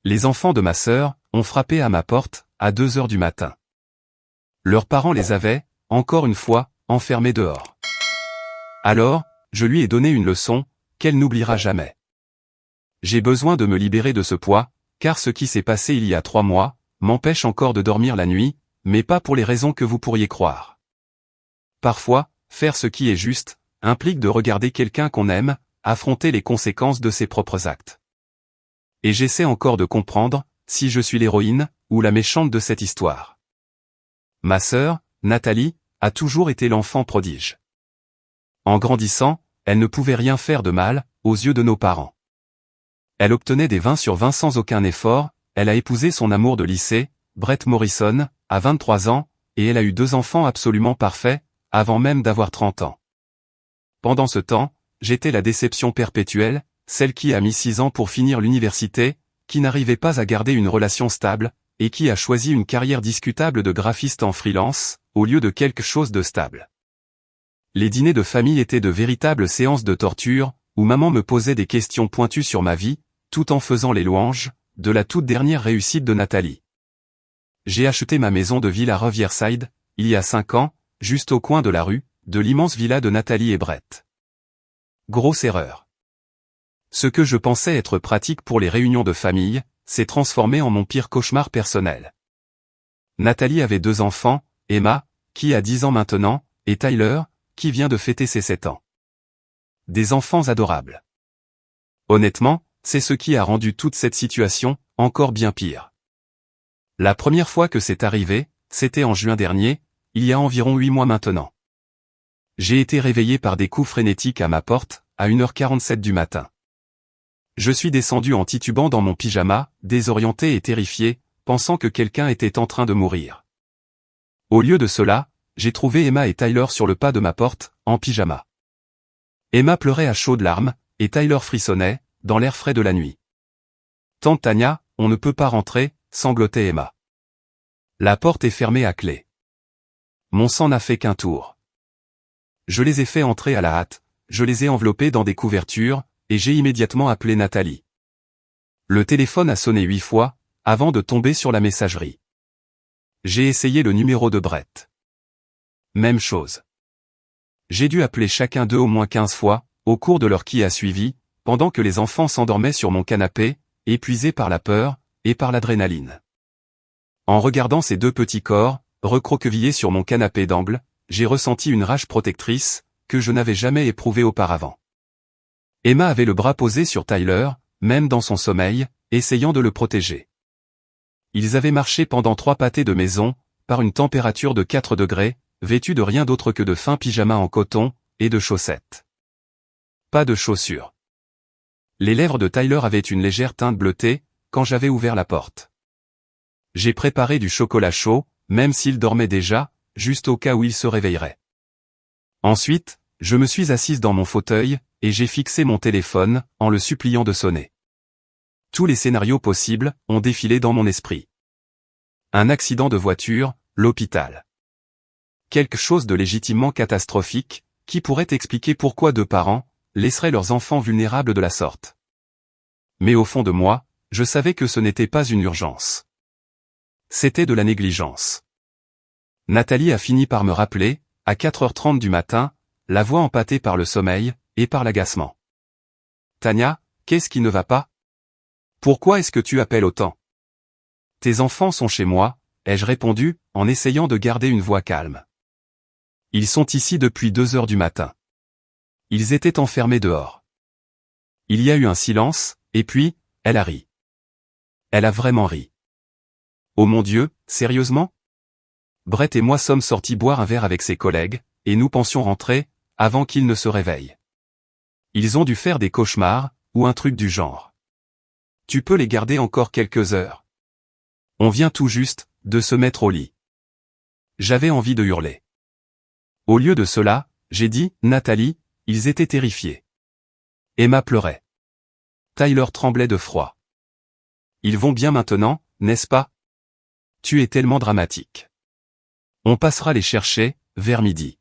Les enfants de ma sœur ont frappé à ma porte, à 2 heures du matin. Leurs parents les avaient, encore une fois, enfermés dehors. Alors, je lui ai donné une leçon, qu'elle n'oubliera jamais. J'ai besoin de me libérer de ce poids, car ce qui s'est passé il y a 3 mois, m'empêche encore de dormir la nuit, mais pas pour les raisons que vous pourriez croire. Parfois, faire ce qui est juste, implique de regarder quelqu'un qu'on aime, affronter les conséquences de ses propres actes. Et j'essaie encore de comprendre, si je suis l'héroïne, ou la méchante de cette histoire. Ma sœur, Nathalie, a toujours été l'enfant prodige. En grandissant, elle ne pouvait rien faire de mal, aux yeux de nos parents. Elle obtenait des 20 sur 20 sans aucun effort, elle a épousé son amour de lycée, Brett Morrison, à 23 ans, et elle a eu 2 enfants absolument parfaits, avant même d'avoir 30 ans. Pendant ce temps, j'étais la déception perpétuelle, celle qui a mis 6 ans pour finir l'université, qui n'arrivait pas à garder une relation stable, et qui a choisi une carrière discutable de graphiste en freelance, au lieu de quelque chose de stable. Les dîners de famille étaient de véritables séances de torture, où maman me posait des questions pointues sur ma vie, tout en faisant les louanges de la toute dernière réussite de Nathalie. J'ai acheté ma maison de ville à Riverside, il y a 5 ans, juste au coin de la rue, de l'immense villa de Nathalie et Brett. Grosse erreur. Ce que je pensais être pratique pour les réunions de famille, s'est transformé en mon pire cauchemar personnel. Nathalie avait 2 enfants, Emma, qui a 10 ans maintenant, et Tyler, qui vient de fêter ses 7 ans. Des enfants adorables. Honnêtement, c'est ce qui a rendu toute cette situation encore bien pire. La première fois que c'est arrivé, c'était en juin dernier, il y a environ 8 mois maintenant. J'ai été réveillé par des coups frénétiques à ma porte, à 1h47 du matin. Je suis descendu en titubant dans mon pyjama, désorienté et terrifié, pensant que quelqu'un était en train de mourir. Au lieu de cela, j'ai trouvé Emma et Tyler sur le pas de ma porte, en pyjama. Emma pleurait à chaudes larmes, et Tyler frissonnait, dans l'air frais de la nuit. « Tante Tania, on ne peut pas rentrer », sanglotait Emma. La porte est fermée à clé. Mon sang n'a fait qu'un tour. Je les ai fait entrer à la hâte, je les ai enveloppés dans des couvertures, et j'ai immédiatement appelé Nathalie. Le téléphone a sonné 8 fois, avant de tomber sur la messagerie. J'ai essayé le numéro de Brett. Même chose. J'ai dû appeler chacun d'eux au moins 15 fois, au cours de l'heure qui a suivi, pendant que les enfants s'endormaient sur mon canapé, épuisés par la peur, et par l'adrénaline. En regardant ces 2 petits corps, recroquevillés sur mon canapé d'angle, j'ai ressenti une rage protectrice, que je n'avais jamais éprouvée auparavant. Emma avait le bras posé sur Tyler, même dans son sommeil, essayant de le protéger. Ils avaient marché pendant 3 pâtés de maison, par une température de 4 degrés, vêtus de rien d'autre que de fins pyjamas en coton, et de chaussettes. Pas de chaussures. Les lèvres de Tyler avaient une légère teinte bleutée, quand j'avais ouvert la porte. J'ai préparé du chocolat chaud, même s'il dormait déjà, juste au cas où il se réveillerait. Ensuite, je me suis assise dans mon fauteuil, et j'ai fixé mon téléphone, en le suppliant de sonner. Tous les scénarios possibles ont défilé dans mon esprit. Un accident de voiture, l'hôpital. Quelque chose de légitimement catastrophique, qui pourrait expliquer pourquoi 2 parents laisseraient leurs enfants vulnérables de la sorte. Mais au fond de moi, je savais que ce n'était pas une urgence. C'était de la négligence. Nathalie a fini par me rappeler, à 4h30 du matin, la voix empâtée par le sommeil, et par l'agacement. « Tania, qu'est-ce qui ne va pas? Pourquoi est-ce que tu appelles autant? »« Tes enfants sont chez moi, » ai-je répondu, en essayant de garder une voix calme. « Ils sont ici depuis 2 heures du matin. » Ils étaient enfermés dehors. Il y a eu un silence, et puis, elle a ri. Elle a vraiment ri. Oh mon Dieu, sérieusement? Brett et moi sommes sortis boire un verre avec ses collègues, et nous pensions rentrer, avant qu'ils ne se réveillent. Ils ont dû faire des cauchemars, ou un truc du genre. Tu peux les garder encore quelques heures. On vient tout juste de se mettre au lit. J'avais envie de hurler. Au lieu de cela, j'ai dit, Nathalie, ils étaient terrifiés. Emma pleurait. Tyler tremblait de froid. Ils vont bien maintenant, n'est-ce pas? Tu es tellement dramatique. On passera les chercher, vers midi.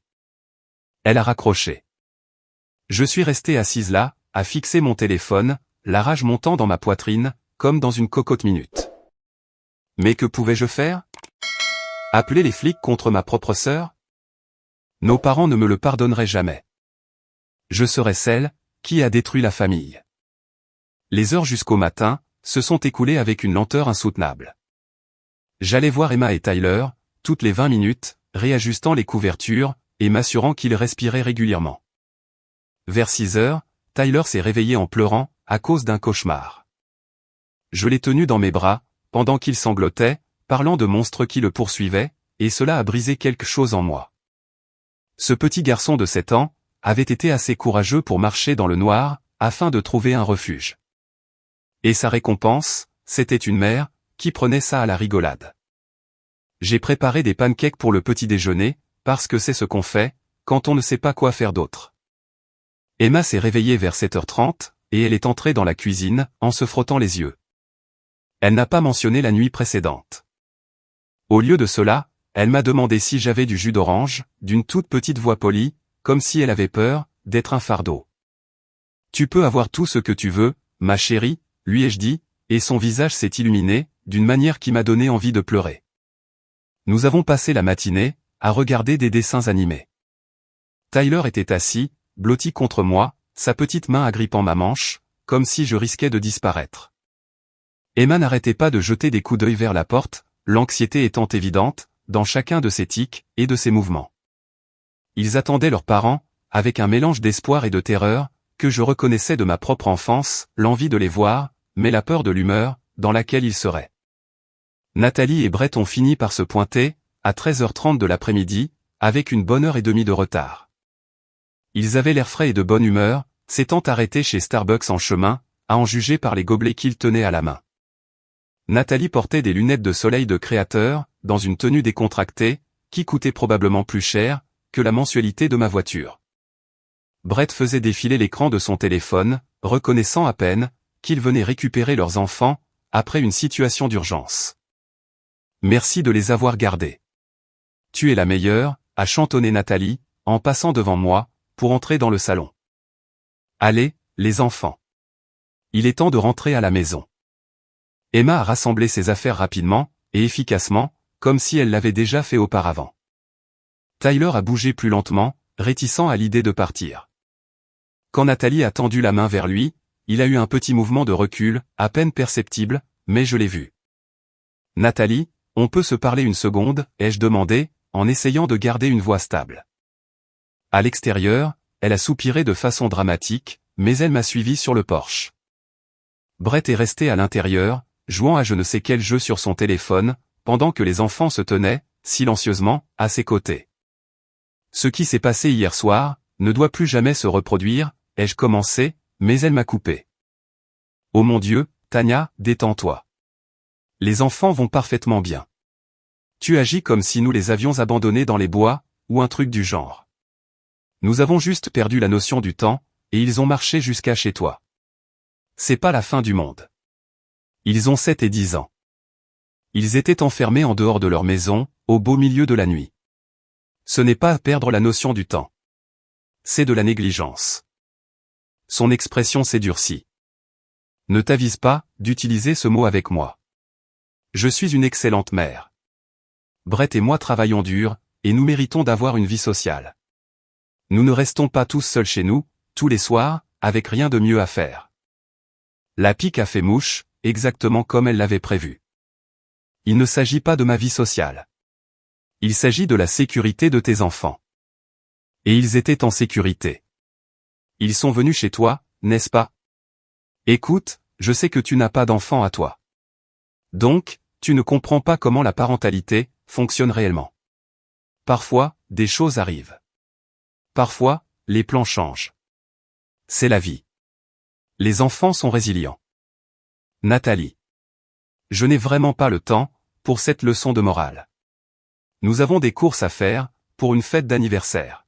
Elle a raccroché. Je suis resté assise là, à fixer mon téléphone, la rage montant dans ma poitrine, comme dans une cocotte minute. Mais que pouvais-je faire? Appeler les flics contre ma propre sœur? Nos parents ne me le pardonneraient jamais. Je serais celle qui a détruit la famille. Les heures jusqu'au matin se sont écoulées avec une lenteur insoutenable. J'allais voir Emma et Tyler, toutes les 20 minutes, réajustant les couvertures et m'assurant qu'ils respiraient régulièrement. Vers 6 heures, Tyler s'est réveillé en pleurant à cause d'un cauchemar. Je l'ai tenu dans mes bras, pendant qu'il sanglotait, parlant de monstres qui le poursuivaient, et cela a brisé quelque chose en moi. Ce petit garçon de 7 ans avait été assez courageux pour marcher dans le noir, afin de trouver un refuge. Et sa récompense, c'était une mère, qui prenait ça à la rigolade. J'ai préparé des pancakes pour le petit déjeuner, parce que c'est ce qu'on fait, quand on ne sait pas quoi faire d'autre. Emma s'est réveillée vers 7h30, et elle est entrée dans la cuisine, en se frottant les yeux. Elle n'a pas mentionné la nuit précédente. Au lieu de cela, elle m'a demandé si j'avais du jus d'orange, d'une toute petite voix polie, comme si elle avait peur d'être un fardeau. Tu peux avoir tout ce que tu veux, ma chérie, lui ai-je dit, et son visage s'est illuminé, d'une manière qui m'a donné envie de pleurer. Nous avons passé la matinée à regarder des dessins animés. Tyler était assis, blotti contre moi, sa petite main agrippant ma manche, comme si je risquais de disparaître. Emma n'arrêtait pas de jeter des coups d'œil vers la porte, l'anxiété étant évidente, dans chacun de ses tics et de ses mouvements. Ils attendaient leurs parents, avec un mélange d'espoir et de terreur, que je reconnaissais de ma propre enfance, l'envie de les voir, mais la peur de l'humeur, dans laquelle ils seraient. Nathalie et Brett ont fini par se pointer, à 13h30 de l'après-midi, avec une bonne heure et demie de retard. Ils avaient l'air frais et de bonne humeur, s'étant arrêtés chez Starbucks en chemin, à en juger par les gobelets qu'ils tenaient à la main. Nathalie portait des lunettes de soleil de créateur, dans une tenue décontractée, qui coûtait probablement plus cher que la mensualité de ma voiture. Brett faisait défiler l'écran de son téléphone, reconnaissant à peine qu'ils venaient récupérer leurs enfants, après une situation d'urgence. Merci de les avoir gardés. Tu es la meilleure, a chantonné Nathalie, en passant devant moi, pour entrer dans le salon. Allez, les enfants. Il est temps de rentrer à la maison. Emma a rassemblé ses affaires rapidement, et efficacement, comme si elle l'avait déjà fait auparavant. Tyler a bougé plus lentement, réticent à l'idée de partir. Quand Nathalie a tendu la main vers lui, il a eu un petit mouvement de recul, à peine perceptible, mais je l'ai vu. Nathalie, on peut se parler une seconde, ai-je demandé, en essayant de garder une voix stable. À l'extérieur, elle a soupiré de façon dramatique, mais elle m'a suivi sur le porche. Brett est resté à l'intérieur, jouant à je ne sais quel jeu sur son téléphone, pendant que les enfants se tenaient, silencieusement, à ses côtés. Ce qui s'est passé hier soir ne doit plus jamais se reproduire, ai-je commencé, mais elle m'a coupé. Oh mon Dieu, Tania, détends-toi. Les enfants vont parfaitement bien. Tu agis comme si nous les avions abandonnés dans les bois, ou un truc du genre. Nous avons juste perdu la notion du temps, et ils ont marché jusqu'à chez toi. C'est pas la fin du monde. Ils ont 7 et 10 ans. Ils étaient enfermés en dehors de leur maison, au beau milieu de la nuit. Ce n'est pas perdre la notion du temps. C'est de la négligence. Son expression s'est durcie. Ne t'avise pas d'utiliser ce mot avec moi. Je suis une excellente mère. Brett et moi travaillons dur, et nous méritons d'avoir une vie sociale. Nous ne restons pas tous seuls chez nous, tous les soirs, avec rien de mieux à faire. La pique a fait mouche, exactement comme elle l'avait prévu. Il ne s'agit pas de ma vie sociale. Il s'agit de la sécurité de tes enfants. Et ils étaient en sécurité. Ils sont venus chez toi, n'est-ce pas? Écoute, je sais que tu n'as pas d'enfant à toi. Donc, tu ne comprends pas comment la parentalité fonctionne réellement. Parfois, des choses arrivent. Parfois, les plans changent. C'est la vie. Les enfants sont résilients. Nathalie. Je n'ai vraiment pas le temps pour cette leçon de morale. Nous avons des courses à faire pour une fête d'anniversaire.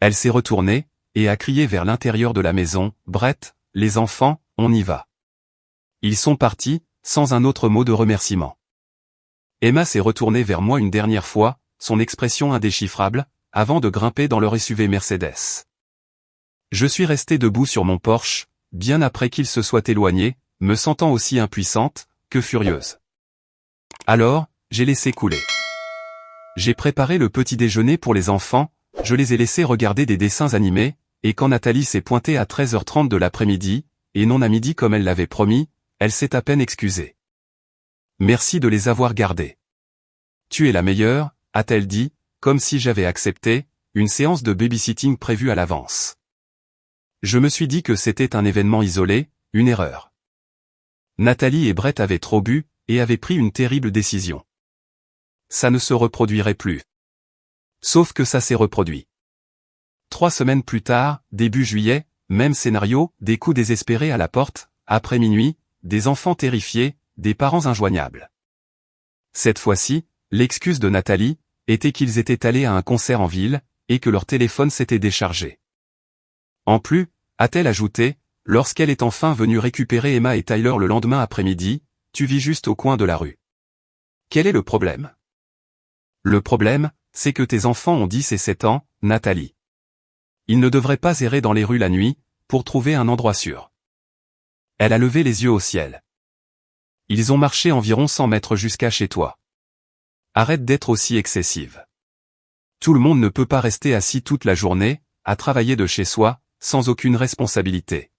Elle s'est retournée et a crié vers l'intérieur de la maison, Brett, les enfants, on y va. Ils sont partis, sans un autre mot de remerciement. Emma s'est retournée vers moi une dernière fois, son expression indéchiffrable, avant de grimper dans leur SUV Mercedes. Je suis resté debout sur mon porche, bien après qu'ils se soient éloignés, me sentant aussi impuissante que furieuse. Alors, j'ai laissé couler. J'ai préparé le petit déjeuner pour les enfants, je les ai laissés regarder des dessins animés, et quand Nathalie s'est pointée à 13h30 de l'après-midi, et non à midi comme elle l'avait promis, elle s'est à peine excusée. Merci de les avoir gardés. Tu es la meilleure, a-t-elle dit, comme si j'avais accepté une séance de babysitting prévue à l'avance. Je me suis dit que c'était un événement isolé, une erreur. Nathalie et Brett avaient trop bu, et avaient pris une terrible décision. Ça ne se reproduirait plus. Sauf que ça s'est reproduit. 3 semaines plus tard, début juillet, même scénario, des coups désespérés à la porte, après minuit, des enfants terrifiés, des parents injoignables. Cette fois-ci, l'excuse de Nathalie était qu'ils étaient allés à un concert en ville, et que leur téléphone s'était déchargé. En plus, a-t-elle ajouté, lorsqu'elle est enfin venue récupérer Emma et Tyler le lendemain après-midi, tu vis juste au coin de la rue. Quel est le problème? Le problème, c'est que tes enfants ont 10 et 7 ans, Nathalie. Ils ne devraient pas errer dans les rues la nuit, pour trouver un endroit sûr. Elle a levé les yeux au ciel. Ils ont marché environ 100 mètres jusqu'à chez toi. Arrête d'être aussi excessive. Tout le monde ne peut pas rester assis toute la journée, à travailler de chez soi, sans aucune responsabilité.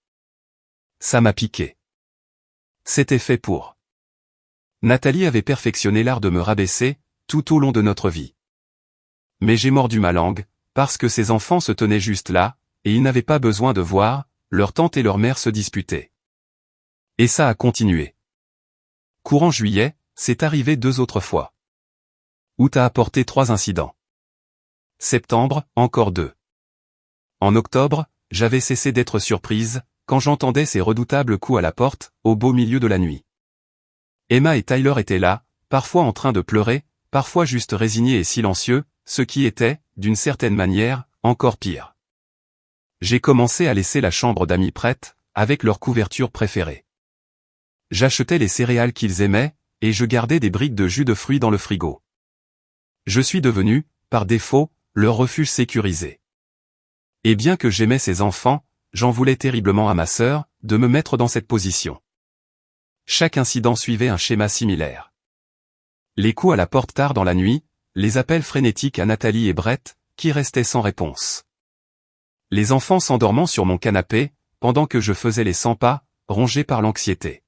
Ça m'a piqué. C'était fait pour. Nathalie avait perfectionné l'art de me rabaisser, tout au long de notre vie. Mais j'ai mordu ma langue, parce que ces enfants se tenaient juste là, et ils n'avaient pas besoin de voir leur tante et leur mère se disputer. Et ça a continué. Courant juillet, c'est arrivé 2 autres fois. Août a apporté 3 incidents. Septembre, encore 2. En octobre, j'avais cessé d'être surprise, quand j'entendais ces redoutables coups à la porte, au beau milieu de la nuit. Emma et Tyler étaient là, parfois en train de pleurer, parfois juste résignés et silencieux, ce qui était, d'une certaine manière, encore pire. J'ai commencé à laisser la chambre d'amis prête, avec leur couverture préférée. J'achetais les céréales qu'ils aimaient, et je gardais des briques de jus de fruits dans le frigo. Je suis devenu, par défaut, leur refuge sécurisé. Et bien que j'aimais ces enfants, j'en voulais terriblement à ma sœur, de me mettre dans cette position. Chaque incident suivait un schéma similaire. Les coups à la porte tard dans la nuit, les appels frénétiques à Nathalie et Brett, qui restaient sans réponse. Les enfants s'endormant sur mon canapé, pendant que je faisais les 100 pas, rongés par l'anxiété.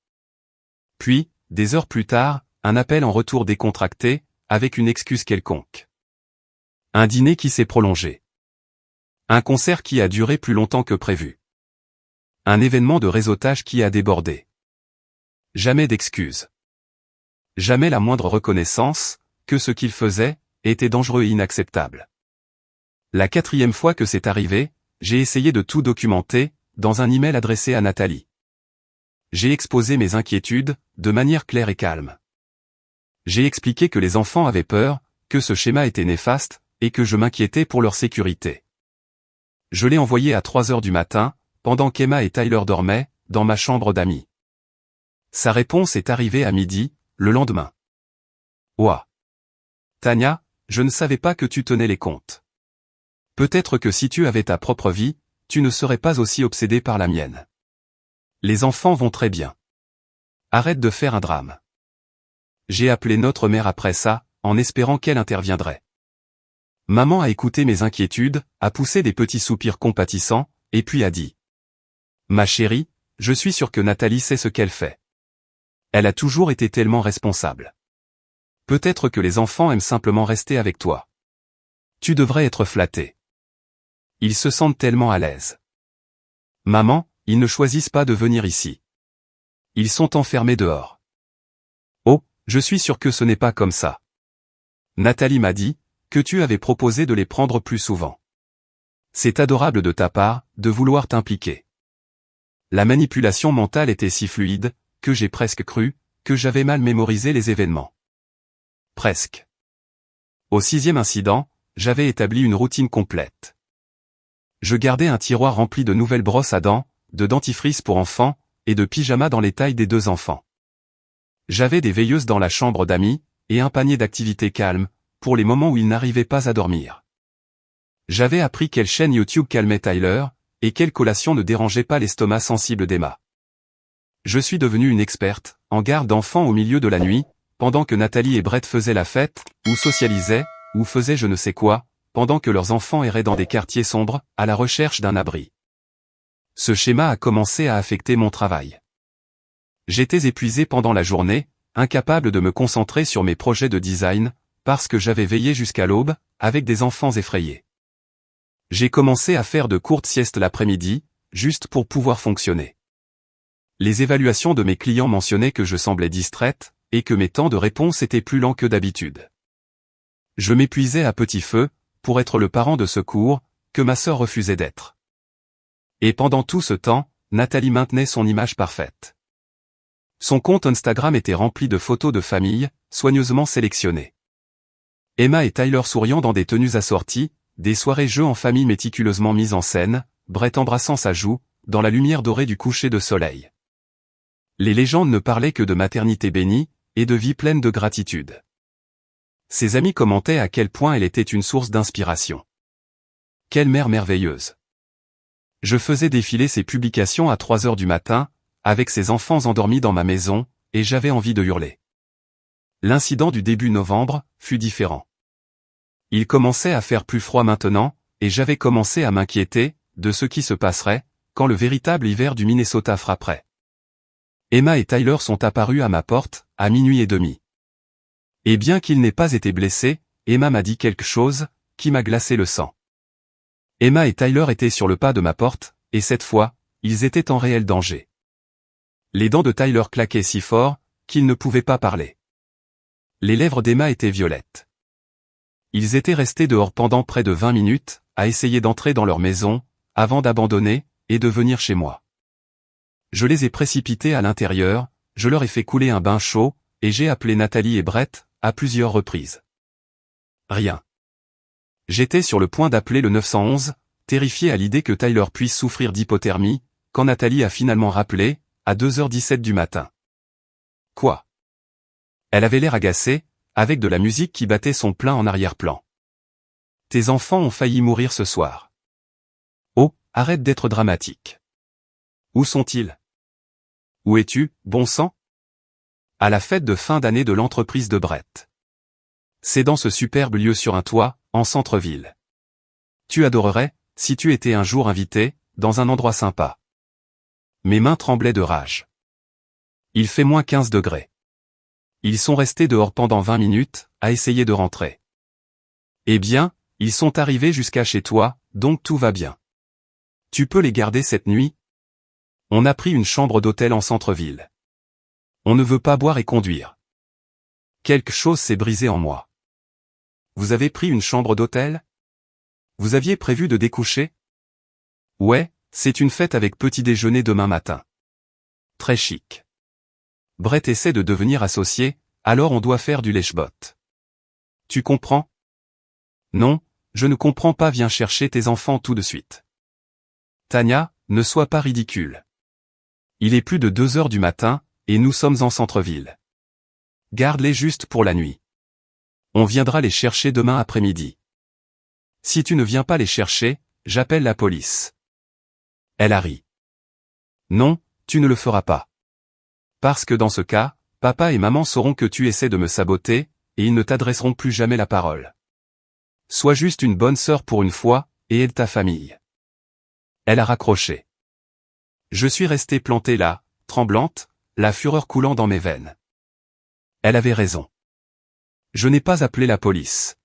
Puis, des heures plus tard, un appel en retour décontracté, avec une excuse quelconque. Un dîner qui s'est prolongé. Un concert qui a duré plus longtemps que prévu. Un événement de réseautage qui a débordé. Jamais d'excuses. Jamais la moindre reconnaissance, que ce qu'il faisait, était dangereux et inacceptable. La 4e fois que c'est arrivé, j'ai essayé de tout documenter, dans un email adressé à Nathalie. J'ai exposé mes inquiétudes, de manière claire et calme. J'ai expliqué que les enfants avaient peur, que ce schéma était néfaste, et que je m'inquiétais pour leur sécurité. Je l'ai envoyé à 3h du matin, pendant qu'Emma et Tyler dormaient, dans ma chambre d'amis. Sa réponse est arrivée à midi, le lendemain. Ouah. Tania, je ne savais pas que tu tenais les comptes. Peut-être que si tu avais ta propre vie, tu ne serais pas aussi obsédée par la mienne. Les enfants vont très bien. Arrête de faire un drame. J'ai appelé notre mère après ça, en espérant qu'elle interviendrait. Maman a écouté mes inquiétudes, a poussé des petits soupirs compatissants, et puis a dit. Ma chérie, je suis sûr que Nathalie sait ce qu'elle fait. Elle a toujours été tellement responsable. Peut-être que les enfants aiment simplement rester avec toi. Tu devrais être flattée. Ils se sentent tellement à l'aise. Maman, ils ne choisissent pas de venir ici. Ils sont enfermés dehors. Oh, je suis sûr que ce n'est pas comme ça. Nathalie m'a dit que tu avais proposé de les prendre plus souvent. C'est adorable de ta part, de vouloir t'impliquer. La manipulation mentale était si fluide, que j'ai presque cru que j'avais mal mémorisé les événements. Presque. Au 6e incident, j'avais établi une routine complète. Je gardais un tiroir rempli de nouvelles brosses à dents, de dentifrice pour enfants, et de pyjamas dans les tailles des 2 enfants. J'avais des veilleuses dans la chambre d'amis, et un panier d'activités calmes, pour les moments où ils n'arrivaient pas à dormir. J'avais appris quelle chaîne YouTube calmait Tyler, et quelle collation ne dérangeait pas l'estomac sensible d'Emma. Je suis devenue une experte, en garde d'enfants au milieu de la nuit, pendant que Nathalie et Brett faisaient la fête, ou socialisaient, ou faisaient je ne sais quoi, pendant que leurs enfants erraient dans des quartiers sombres, à la recherche d'un abri. Ce schéma a commencé à affecter mon travail. J'étais épuisé pendant la journée, incapable de me concentrer sur mes projets de design, parce que j'avais veillé jusqu'à l'aube, avec des enfants effrayés. J'ai commencé à faire de courtes siestes l'après-midi, juste pour pouvoir fonctionner. Les évaluations de mes clients mentionnaient que je semblais distraite, et que mes temps de réponse étaient plus lents que d'habitude. Je m'épuisais à petit feu, pour être le parent de secours, que ma sœur refusait d'être. Et pendant tout ce temps, Nathalie maintenait son image parfaite. Son compte Instagram était rempli de photos de famille, soigneusement sélectionnées. Emma et Tyler souriant dans des tenues assorties, des soirées jeux en famille méticuleusement mises en scène, Brett embrassant sa joue, dans la lumière dorée du coucher de soleil. Les légendes ne parlaient que de maternité bénie, et de vie pleine de gratitude. Ses amis commentaient à quel point elle était une source d'inspiration. Quelle mère merveilleuse. Je faisais défiler ses publications à 3 heures du matin, avec ses enfants endormis dans ma maison, et j'avais envie de hurler. L'incident du début novembre fut différent. Il commençait à faire plus froid maintenant, et j'avais commencé à m'inquiéter de ce qui se passerait quand le véritable hiver du Minnesota frapperait. Emma et Tyler sont apparus à ma porte, à 00h30. Et bien qu'il n'ait pas été blessé, Emma m'a dit quelque chose qui m'a glacé le sang. Emma et Tyler étaient sur le pas de ma porte, et cette fois, ils étaient en réel danger. Les dents de Tyler claquaient si fort qu'il ne pouvait pas parler. Les lèvres d'Emma étaient violettes. Ils étaient restés dehors pendant près de 20 minutes, à essayer d'entrer dans leur maison, avant d'abandonner, et de venir chez moi. Je les ai précipités à l'intérieur, je leur ai fait couler un bain chaud, et j'ai appelé Nathalie et Brett, à plusieurs reprises. Rien. J'étais sur le point d'appeler le 911, terrifié à l'idée que Tyler puisse souffrir d'hypothermie, quand Nathalie a finalement rappelé, à 2h17 du matin. Quoi? Elle avait l'air agacée, avec de la musique qui battait son plein en arrière-plan. Tes enfants ont failli mourir ce soir. Oh, arrête d'être dramatique. Où sont-ils? Où es-tu, bon sang? À la fête de fin d'année de l'entreprise de Brett. C'est dans ce superbe lieu sur un toit, en centre-ville. Tu adorerais, si tu étais un jour invité, dans un endroit sympa. Mes mains tremblaient de rage. Il fait moins 15 degrés. Ils sont restés dehors pendant 20 minutes, à essayer de rentrer. Eh bien, ils sont arrivés jusqu'à chez toi, donc tout va bien. Tu peux les garder cette nuit? On a pris une chambre d'hôtel en centre-ville. On ne veut pas boire et conduire. Quelque chose s'est brisé en moi. Vous avez pris une chambre d'hôtel? Vous aviez prévu de découcher? Ouais, c'est une fête avec petit déjeuner demain matin. Très chic. Brett essaie de devenir associé, alors on doit faire du lèche-bot. Tu comprends? Non, je ne comprends pas, viens chercher tes enfants tout de suite. Tania, ne sois pas ridicule. Il est plus de 2h du matin, et nous sommes en centre-ville. Garde-les juste pour la nuit. On viendra les chercher demain après-midi. Si tu ne viens pas les chercher, j'appelle la police. Elle a ri. Non, tu ne le feras pas. Parce que dans ce cas, papa et maman sauront que tu essaies de me saboter, et ils ne t'adresseront plus jamais la parole. Sois juste une bonne sœur pour une fois, et aide ta famille. Elle a raccroché. Je suis restée plantée là, tremblante, la fureur coulant dans mes veines. Elle avait raison. Je n'ai pas appelé la police.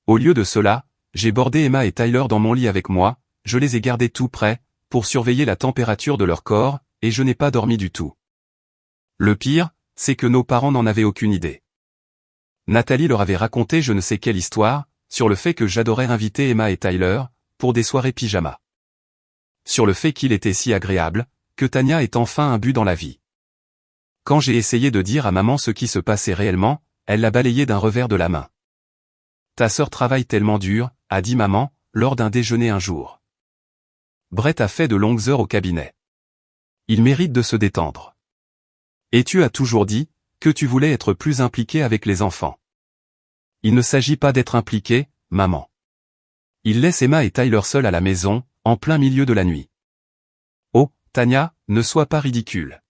Au lieu de cela, j'ai bordé Emma et Tyler dans mon lit avec moi, je les ai gardés tout près, pour surveiller la température de leur corps, et je n'ai pas dormi du tout. Le pire, c'est que nos parents n'en avaient aucune idée. Nathalie leur avait raconté je ne sais quelle histoire, sur le fait que j'adorais inviter Emma et Tyler, pour des soirées pyjama. Sur le fait qu'il était si agréable, que Tania ait enfin un but dans la vie. Quand j'ai essayé de dire à maman ce qui se passait réellement, elle l'a balayé d'un revers de la main. Ta sœur travaille tellement dur, a dit maman, lors d'un déjeuner un jour. Brett a fait de longues heures au cabinet. Il mérite de se détendre. Et tu as toujours dit que tu voulais être plus impliqué avec les enfants. Il ne s'agit pas d'être impliqué, maman. Il laisse Emma et Tyler seuls à la maison, en plein milieu de la nuit. Oh, Tania, ne sois pas ridicule.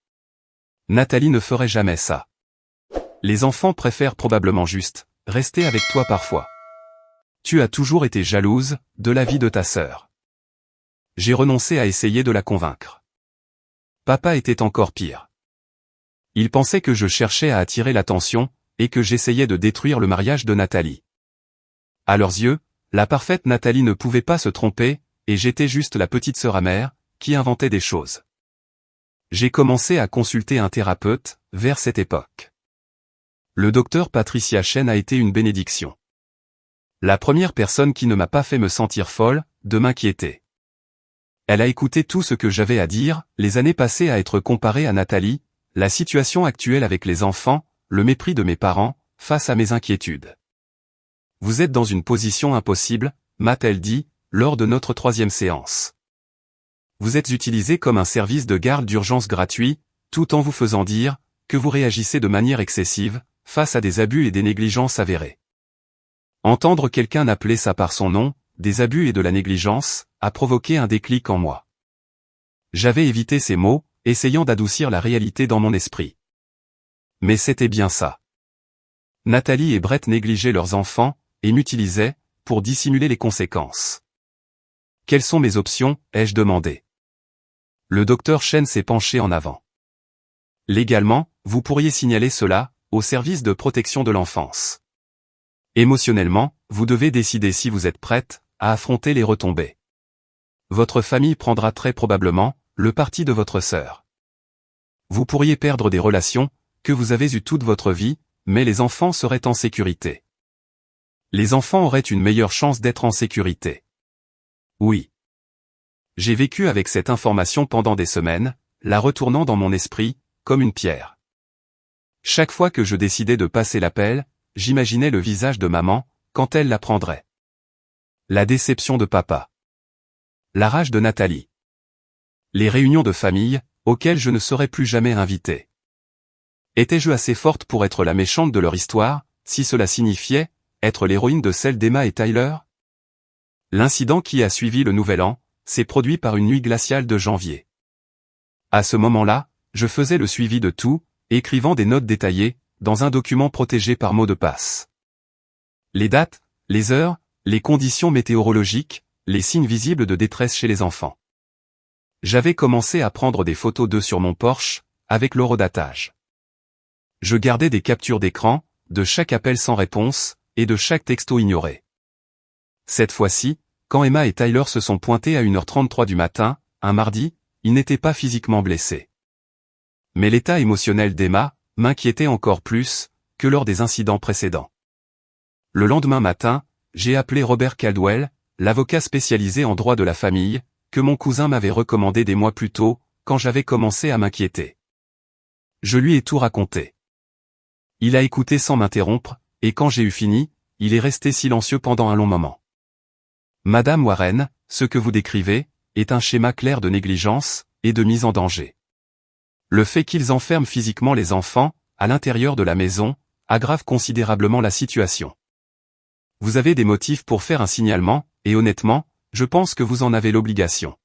Nathalie ne ferait jamais ça. Les enfants préfèrent probablement juste rester avec toi parfois. Tu as toujours été jalouse de la vie de ta sœur. J'ai renoncé à essayer de la convaincre. Papa était encore pire. Il pensait que je cherchais à attirer l'attention, et que j'essayais de détruire le mariage de Nathalie. À leurs yeux, la parfaite Nathalie ne pouvait pas se tromper, et j'étais juste la petite sœur amère, qui inventait des choses. J'ai commencé à consulter un thérapeute, vers cette époque. Le docteur Patricia Chen a été une bénédiction. La première personne qui ne m'a pas fait me sentir folle, de m'inquiéter. Elle a écouté tout ce que j'avais à dire, les années passées à être comparée à Nathalie, la situation actuelle avec les enfants, le mépris de mes parents, face à mes inquiétudes. Vous êtes dans une position impossible, m'a-t-elle dit, lors de notre 3e séance. Vous êtes utilisé comme un service de garde d'urgence gratuit, tout en vous faisant dire que vous réagissez de manière excessive, face à des abus et des négligences avérées. Entendre quelqu'un appeler ça par son nom, des abus et de la négligence, a provoqué un déclic en moi. J'avais évité ces mots, essayant d'adoucir la réalité dans mon esprit. Mais c'était bien ça. Nathalie et Brett négligeaient leurs enfants, et m'utilisaient, pour dissimuler les conséquences. Quelles sont mes options, ai-je demandé. Le docteur Chen s'est penché en avant. Légalement, vous pourriez signaler cela, au service de protection de l'enfance. Émotionnellement, vous devez décider si vous êtes prête à affronter les retombées. Votre famille prendra très probablement le parti de votre sœur. Vous pourriez perdre des relations que vous avez eues toute votre vie, mais les enfants seraient en sécurité. Les enfants auraient une meilleure chance d'être en sécurité. Oui. J'ai vécu avec cette information pendant des semaines, la retournant dans mon esprit, comme une pierre. Chaque fois que je décidais de passer l'appel, j'imaginais le visage de maman, quand elle l'apprendrait. La déception de papa. La rage de Nathalie. Les réunions de famille, auxquelles je ne serais plus jamais invité. Étais-je assez forte pour être la méchante de leur histoire, si cela signifiait être l'héroïne de celle d'Emma et Tyler? L'incident qui a suivi le Nouvel An s'est produit par une nuit glaciale de janvier. À ce moment-là, je faisais le suivi de tout, écrivant des notes détaillées, dans un document protégé par mot de passe. Les dates, les heures, les conditions météorologiques, les signes visibles de détresse chez les enfants. J'avais commencé à prendre des photos d'eux sur mon Porsche, avec l'horodatage. Je gardais des captures d'écran, de chaque appel sans réponse, et de chaque texto ignoré. Cette fois-ci, quand Emma et Tyler se sont pointés à 1h33 du matin, un mardi, ils n'étaient pas physiquement blessés. Mais l'état émotionnel d'Emma m'inquiétait encore plus que lors des incidents précédents. Le lendemain matin, j'ai appelé Robert Caldwell, l'avocat spécialisé en droit de la famille, que mon cousin m'avait recommandé des mois plus tôt, quand j'avais commencé à m'inquiéter. Je lui ai tout raconté. Il a écouté sans m'interrompre, et quand j'ai eu fini, il est resté silencieux pendant un long moment. Madame Warren, ce que vous décrivez, est un schéma clair de négligence et de mise en danger. Le fait qu'ils enferment physiquement les enfants, à l'intérieur de la maison, aggrave considérablement la situation. Vous avez des motifs pour faire un signalement, et honnêtement, je pense que vous en avez l'obligation.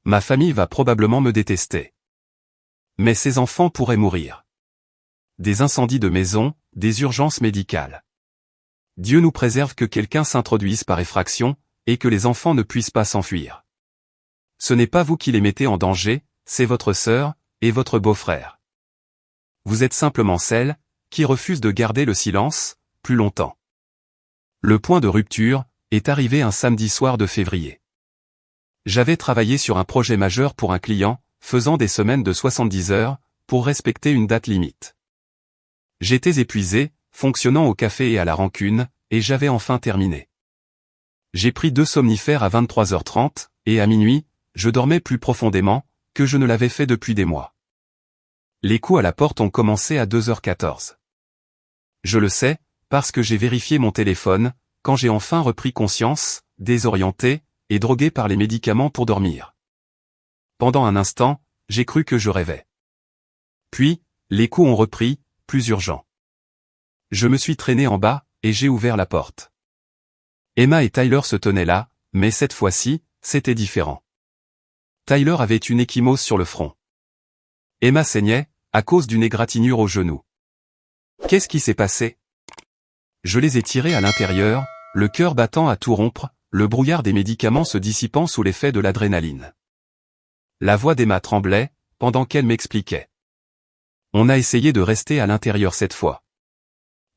Ma famille va probablement me détester. Mais ces enfants pourraient mourir. Des incendies de maison, des urgences médicales. Dieu nous préserve que quelqu'un s'introduise par effraction, et que les enfants ne puissent pas s'enfuir. Ce n'est pas vous qui les mettez en danger, c'est votre sœur, et votre beau-frère. Vous êtes simplement celle, qui refuse de garder le silence, plus longtemps. Le point de rupture, est arrivé un samedi soir de février. J'avais travaillé sur un projet majeur pour un client, faisant des semaines de 70 heures, pour respecter une date limite. J'étais épuisé, fonctionnant au café et à la rancune, et j'avais enfin terminé. J'ai pris 2 somnifères à 23h30, et à minuit, je dormais plus profondément, que je ne l'avais fait depuis des mois. Les coups à la porte ont commencé à 2h14. Je le sais, parce que j'ai vérifié mon téléphone, quand j'ai enfin repris conscience, désorienté, et drogué par les médicaments pour dormir. Pendant un instant, j'ai cru que je rêvais. Puis, les coups ont repris, plus urgents. Je me suis traîné en bas, et j'ai ouvert la porte. Emma et Tyler se tenaient là, mais cette fois-ci, c'était différent. Tyler avait une ecchymose sur le front. Emma saignait, à cause d'une égratignure au genou. Qu'est-ce qui s'est passé? Je les ai tirés à l'intérieur, le cœur battant à tout rompre, le brouillard des médicaments se dissipant sous l'effet de l'adrénaline. La voix d'Emma tremblait, pendant qu'elle m'expliquait. On a essayé de rester à l'intérieur cette fois.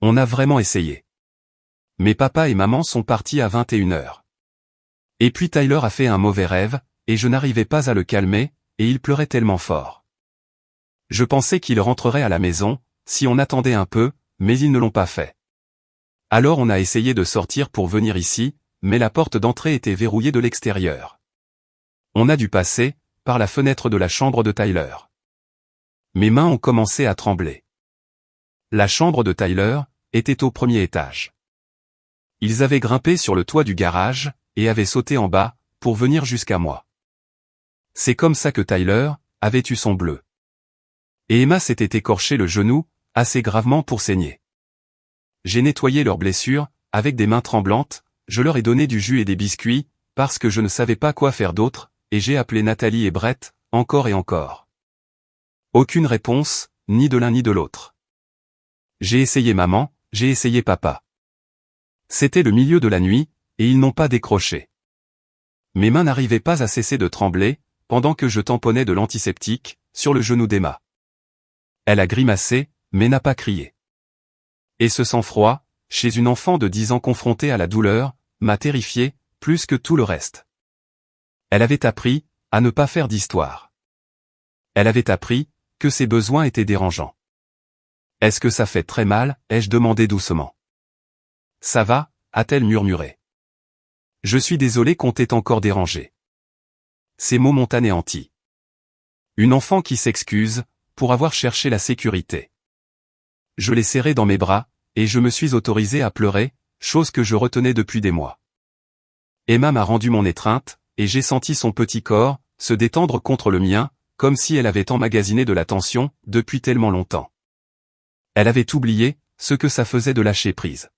On a vraiment essayé. Mais papa et maman sont partis à 21h. Et puis Tyler a fait un mauvais rêve, et je n'arrivais pas à le calmer, et il pleurait tellement fort. Je pensais qu'il rentrerait à la maison, si on attendait un peu, mais ils ne l'ont pas fait. Alors on a essayé de sortir pour venir ici, mais la porte d'entrée était verrouillée de l'extérieur. On a dû passer, par la fenêtre de la chambre de Tyler. Mes mains ont commencé à trembler. La chambre de Tyler était au premier étage. Ils avaient grimpé sur le toit du garage, et avaient sauté en bas, pour venir jusqu'à moi. C'est comme ça que Tyler avait eu son bleu. Et Emma s'était écorché le genou, assez gravement pour saigner. J'ai nettoyé leurs blessures, avec des mains tremblantes, je leur ai donné du jus et des biscuits, parce que je ne savais pas quoi faire d'autre, et j'ai appelé Nathalie et Brett, encore et encore. Aucune réponse, ni de l'un ni de l'autre. J'ai essayé maman, j'ai essayé papa. C'était le milieu de la nuit, et ils n'ont pas décroché. Mes mains n'arrivaient pas à cesser de trembler, pendant que je tamponnais de l'antiseptique, sur le genou d'Emma. Elle a grimacé, mais n'a pas crié. Et ce sang-froid, chez une enfant de 10 ans confrontée à la douleur, m'a terrifié, plus que tout le reste. Elle avait appris, à ne pas faire d'histoire. Elle avait appris, que ses besoins étaient dérangeants. Est-ce que ça fait très mal, ai-je demandé doucement. Ça va, a-t-elle murmuré. Je suis désolé qu'on t'ait encore dérangé. Ces mots m'ont anéanti. Une enfant qui s'excuse, pour avoir cherché la sécurité. Je l'ai serrée dans mes bras, et je me suis autorisé à pleurer, chose que je retenais depuis des mois. Emma m'a rendu mon étreinte, et j'ai senti son petit corps se détendre contre le mien, comme si elle avait emmagasiné de la tension, depuis tellement longtemps. Elle avait oublié, ce que ça faisait de lâcher prise.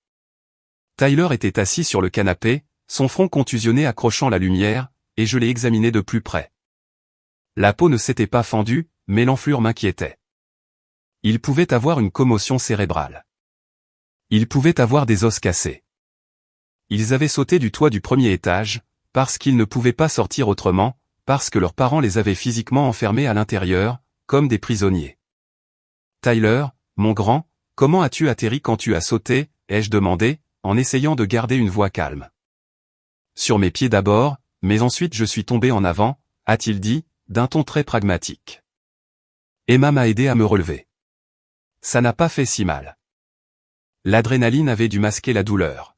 Tyler était assis sur le canapé, son front contusionné accrochant la lumière, et je l'ai examiné de plus près. La peau ne s'était pas fendue, mais l'enflure m'inquiétait. Il pouvait avoir une commotion cérébrale. Il pouvait avoir des os cassés. Ils avaient sauté du toit du premier étage, parce qu'ils ne pouvaient pas sortir autrement, parce que leurs parents les avaient physiquement enfermés à l'intérieur, comme des prisonniers. Tyler, mon grand, comment as-tu atterri quand tu as sauté, ai-je demandé, en essayant de garder une voix calme. Sur mes pieds d'abord, mais ensuite je suis tombé en avant, a-t-il dit, d'un ton très pragmatique. Emma m'a aidé à me relever. Ça n'a pas fait si mal. L'adrénaline avait dû masquer la douleur.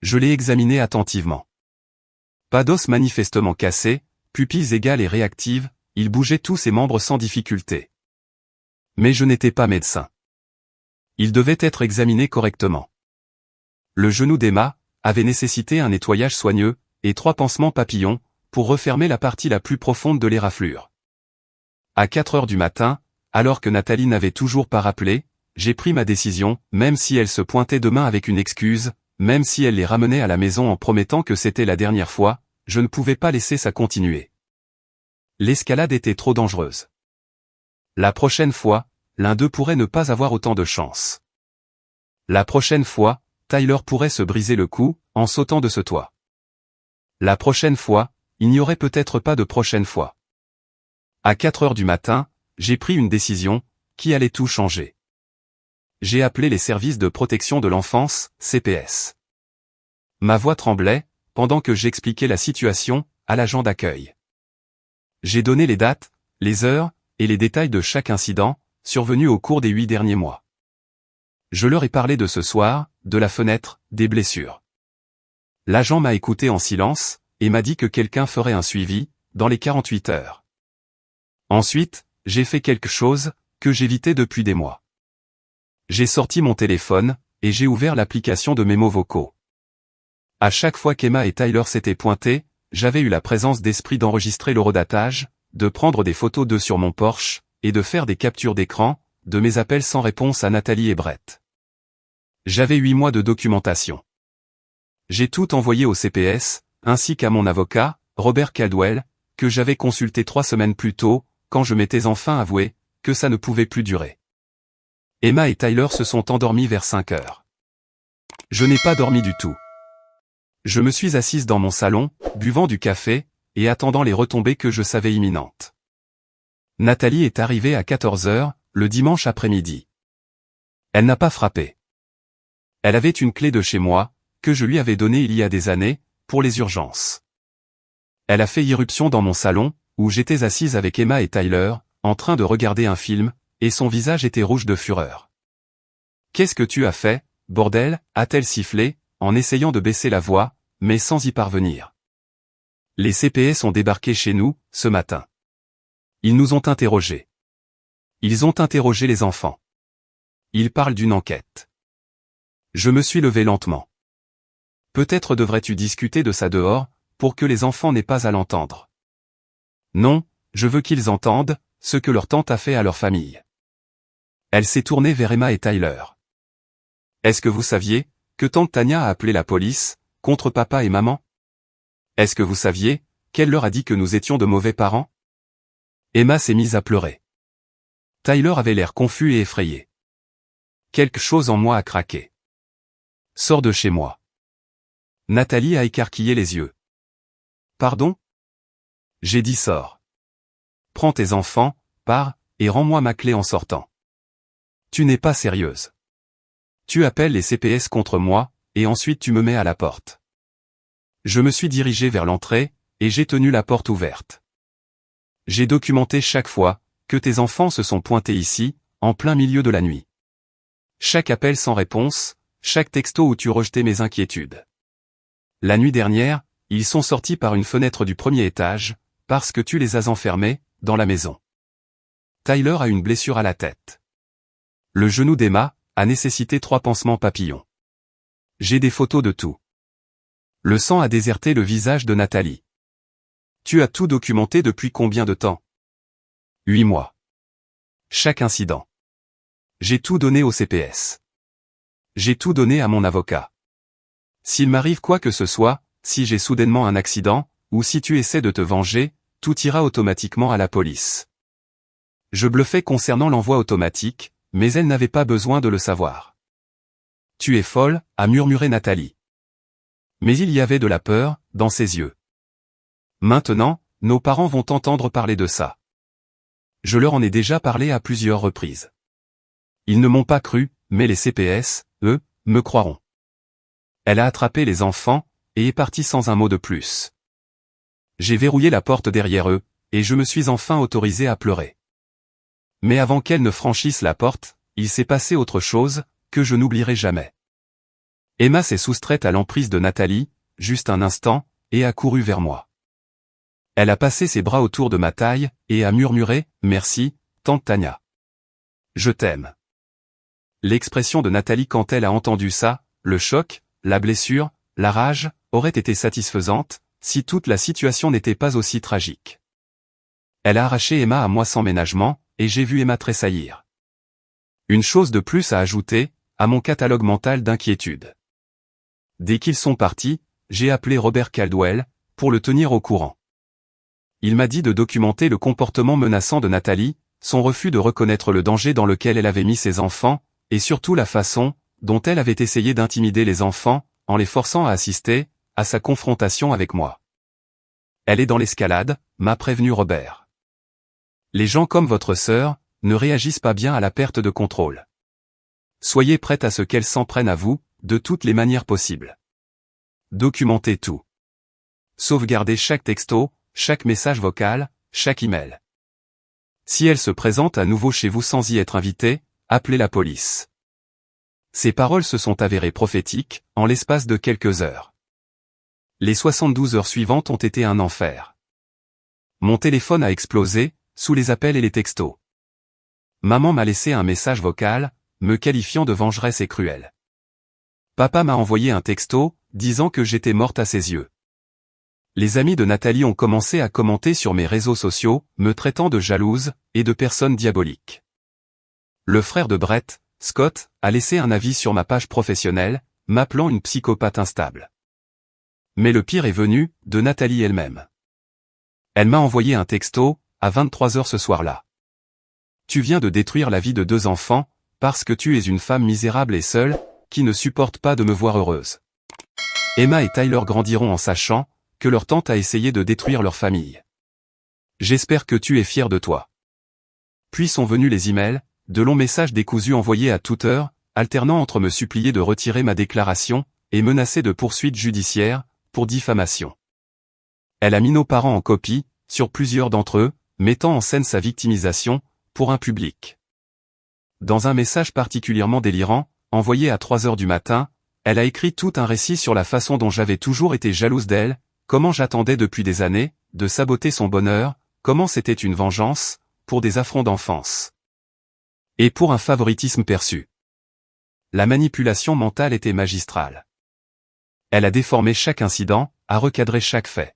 Je l'ai examiné attentivement. Pas d'os manifestement cassés, pupilles égales et réactives, il bougeait tous ses membres sans difficulté. Mais je n'étais pas médecin. Il devait être examiné correctement. Le genou d'Emma avait nécessité un nettoyage soigneux, et 3 pansements papillons, pour refermer la partie la plus profonde de l'éraflure. À 4h du matin, alors que Nathalie n'avait toujours pas rappelé, j'ai pris ma décision, même si elle se pointait demain avec une excuse, même si elle les ramenait à la maison en promettant que c'était la dernière fois, je ne pouvais pas laisser ça continuer. L'escalade était trop dangereuse. La prochaine fois, l'un d'eux pourrait ne pas avoir autant de chance. La prochaine fois, Tyler pourrait se briser le cou, en sautant de ce toit. La prochaine fois, il n'y aurait peut-être pas de prochaine fois. À 4h du matin, j'ai pris une décision, qui allait tout changer. J'ai appelé les services de protection de l'enfance, CPS. Ma voix tremblait, pendant que j'expliquais la situation, à l'agent d'accueil. J'ai donné les dates, les heures, et les détails de chaque incident, survenu au cours des 8 derniers mois. Je leur ai parlé de ce soir, de la fenêtre, des blessures. L'agent m'a écouté en silence, et m'a dit que quelqu'un ferait un suivi, dans les 48 heures. Ensuite, j'ai fait quelque chose, que j'évitais depuis des mois. J'ai sorti mon téléphone, et j'ai ouvert l'application de mémos vocaux. À chaque fois qu'Emma et Tyler s'étaient pointés, j'avais eu la présence d'esprit d'enregistrer l'horodatage, de prendre des photos d'eux sur mon Porsche, et de faire des captures d'écran, de mes appels sans réponse à Nathalie et Brett. J'avais 8 mois de documentation. J'ai tout envoyé au CPS, ainsi qu'à mon avocat, Robert Caldwell, que j'avais consulté 3 semaines plus tôt, quand je m'étais enfin avoué, que ça ne pouvait plus durer. Emma et Tyler se sont endormis vers 5 heures. Je n'ai pas dormi du tout. Je me suis assise dans mon salon, buvant du café, et attendant les retombées que je savais imminentes. Nathalie est arrivée à 14 heures, le dimanche après-midi. Elle n'a pas frappé. Elle avait une clé de chez moi, que je lui avais donnée il y a des années, pour les urgences. Elle a fait irruption dans mon salon, où j'étais assise avec Emma et Tyler, en train de regarder un film, et son visage était rouge de fureur. « Qu'est-ce que tu as fait, bordel ?» a-t-elle sifflé, en essayant de baisser la voix, mais sans y parvenir. Les CPS ont débarqué chez nous, ce matin. Ils nous ont interrogés. Ils ont interrogé les enfants. Ils parlent d'une enquête. Je me suis levé lentement. Peut-être devrais-tu discuter de ça dehors, pour que les enfants n'aient pas à l'entendre. Non, je veux qu'ils entendent, ce que leur tante a fait à leur famille. Elle s'est tournée vers Emma et Tyler. Est-ce que vous saviez, que tante Tania a appelé la police, contre papa et maman? Est-ce que vous saviez, qu'elle leur a dit que nous étions de mauvais parents? Emma s'est mise à pleurer. Tyler avait l'air confus et effrayé. Quelque chose en moi a craqué. Sors de chez moi. Nathalie a écarquillé les yeux. Pardon? J'ai dit sors. Prends tes enfants, pars, et rends-moi ma clé en sortant. Tu n'es pas sérieuse. Tu appelles les CPS contre moi, et ensuite tu me mets à la porte. Je me suis dirigé vers l'entrée, et j'ai tenu la porte ouverte. J'ai documenté chaque fois, que tes enfants se sont pointés ici, en plein milieu de la nuit. Chaque appel sans réponse, chaque texto où tu rejetais mes inquiétudes. La nuit dernière, ils sont sortis par une fenêtre du premier étage, parce que tu les as enfermés, dans la maison. Tyler a une blessure à la tête. Le genou d'Emma a nécessité 3 pansements papillons. J'ai des photos de tout. Le sang a déserté le visage de Nathalie. Tu as tout documenté depuis combien de temps? 8 mois. Chaque incident. J'ai tout donné au CPS. J'ai tout donné à mon avocat. S'il m'arrive quoi que ce soit, si j'ai soudainement un accident, ou si tu essaies de te venger, tout ira automatiquement à la police. Je bluffais concernant l'envoi automatique, mais elle n'avait pas besoin de le savoir. Tu es folle, a murmuré Nathalie. Mais il y avait de la peur, dans ses yeux. Maintenant, nos parents vont entendre parler de ça. Je leur en ai déjà parlé à plusieurs reprises. Ils ne m'ont pas cru, mais les CPS, eux, me croiront. Elle a attrapé les enfants, et est partie sans un mot de plus. J'ai verrouillé la porte derrière eux, et je me suis enfin autorisé à pleurer. Mais avant qu'elle ne franchisse la porte, il s'est passé autre chose, que je n'oublierai jamais. Emma s'est soustraite à l'emprise de Nathalie, juste un instant, et a couru vers moi. Elle a passé ses bras autour de ma taille, et a murmuré « Merci, tante Tania. Je t'aime ». L'expression de Nathalie quand elle a entendu ça, le choc, la blessure, la rage, aurait été satisfaisante, si toute la situation n'était pas aussi tragique. Elle a arraché Emma à moi sans ménagement, et j'ai vu Emma tressaillir. Une chose de plus à ajouter, à mon catalogue mental d'inquiétudes. Dès qu'ils sont partis, j'ai appelé Robert Caldwell, pour le tenir au courant. Il m'a dit de documenter le comportement menaçant de Nathalie, son refus de reconnaître le danger dans lequel elle avait mis ses enfants, et surtout la façon, dont elle avait essayé d'intimider les enfants, en les forçant à assister, à sa confrontation avec moi. Elle est dans l'escalade, m'a prévenu Robert. Les gens comme votre sœur, ne réagissent pas bien à la perte de contrôle. Soyez prête à ce qu'elle s'en prenne à vous, de toutes les manières possibles. Documentez tout. Sauvegardez chaque texto, chaque message vocal, chaque email. Si elle se présente à nouveau chez vous sans y être invitée, appelez la police. Ces paroles se sont avérées prophétiques, en l'espace de quelques heures. Les 72 heures suivantes ont été un enfer. Mon téléphone a explosé, sous les appels et les textos. Maman m'a laissé un message vocal, me qualifiant de vengeresse et cruelle. Papa m'a envoyé un texto, disant que j'étais morte à ses yeux. Les amis de Nathalie ont commencé à commenter sur mes réseaux sociaux, me traitant de jalouse, et de personne diabolique. Le frère de Brett, Scott, a laissé un avis sur ma page professionnelle, m'appelant une psychopathe instable. Mais le pire est venu, de Nathalie elle-même. Elle m'a envoyé un texto, à 23 heures ce soir-là. Tu viens de détruire la vie de 2 enfants, parce que tu es une femme misérable et seule, qui ne supporte pas de me voir heureuse. Emma et Tyler grandiront en sachant que leur tante a essayé de détruire leur famille. J'espère que tu es fier de toi. Puis sont venus les emails, de longs messages décousus envoyés à toute heure, alternant entre me supplier de retirer ma déclaration et menacer de poursuites judiciaires pour diffamation. Elle a mis nos parents en copie, sur plusieurs d'entre eux, mettant en scène sa victimisation, pour un public. Dans un message particulièrement délirant, envoyé à 3 heures du matin, elle a écrit tout un récit sur la façon dont j'avais toujours été jalouse d'elle, comment j'attendais depuis des années, de saboter son bonheur, comment c'était une vengeance, pour des affronts d'enfance. Et pour un favoritisme perçu. La manipulation mentale était magistrale. Elle a déformé chaque incident, a recadré chaque fait.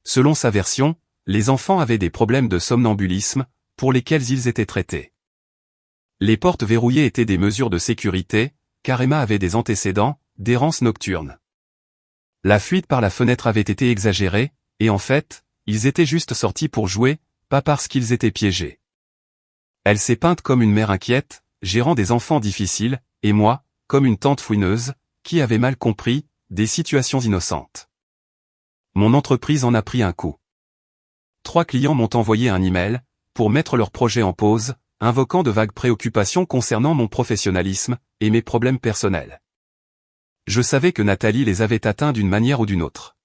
Selon sa version, les enfants avaient des problèmes de somnambulisme, pour lesquels ils étaient traités. Les portes verrouillées étaient des mesures de sécurité, car Emma avait des antécédents, d'errance nocturne. La fuite par la fenêtre avait été exagérée, et en fait, ils étaient juste sortis pour jouer, pas parce qu'ils étaient piégés. Elle s'est peinte comme une mère inquiète, gérant des enfants difficiles, et moi, comme une tante fouineuse, qui avait mal compris, des situations innocentes. Mon entreprise en a pris un coup. 3 clients m'ont envoyé un email, pour mettre leur projet en pause, invoquant de vagues préoccupations concernant mon professionnalisme, et mes problèmes personnels. Je savais que Nathalie les avait atteints d'une manière ou d'une autre.